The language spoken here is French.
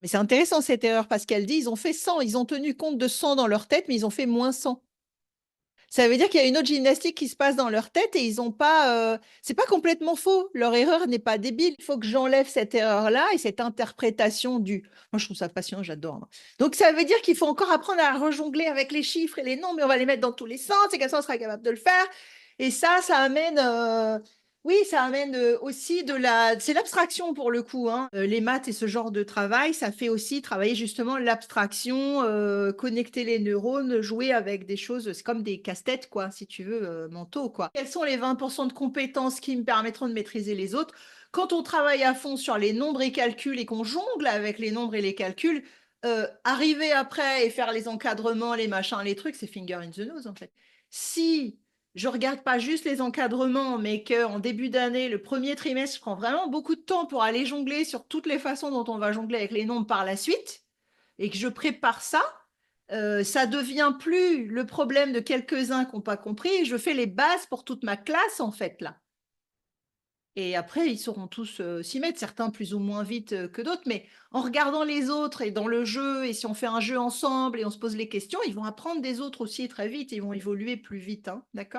Mais c'est intéressant cette erreur parce qu'elle dit: «Ils ont fait 100, ils ont tenu compte de 100 dans leur tête, mais ils ont fait moins 100». Ça veut dire qu'il y a une autre gymnastique qui se passe dans leur tête et ils ont pas, c'est pas complètement faux. Leur erreur n'est pas débile. Il faut que j'enlève cette erreur-là et cette interprétation du moi, je trouve ça passionnant, j'adore, moi. Donc ça veut dire qu'il faut encore apprendre à rejongler avec les chiffres et les nombres, mais on va les mettre dans tous les sens et comme ça, on sera capable de le faire et ça amène, oui, ça amène, aussi de la c'est l'abstraction pour le coup, hein. Les maths et ce genre de travail, ça fait aussi travailler justement l'abstraction, connecter les neurones, jouer avec des choses, c'est comme des casse-têtes quoi, si tu veux, mentaux quoi. Quels sont les 20 de compétences qui me permettront de maîtriser les autres? Quand on travaille à fond sur les nombres et calculs et qu'on jongle avec les nombres et les calculs, arriver après et faire les encadrements, les machins, les trucs, c'est finger in the nose en fait. Si je regarde pas juste les encadrements, mais qu'en début d'année, le premier trimestre, je prends vraiment beaucoup de temps pour aller jongler sur toutes les façons dont on va jongler avec les nombres par la suite, et que je prépare ça, ça devient plus le problème de quelques-uns qui n'ont pas compris. Je fais les bases pour toute ma classe, en fait, là. Et après, ils sauront tous s'y mettre, certains plus ou moins vite que d'autres, mais en regardant les autres et dans le jeu, et si on fait un jeu ensemble et on se pose les questions, ils vont apprendre des autres aussi très vite, ils vont évoluer plus vite, hein, d'accord?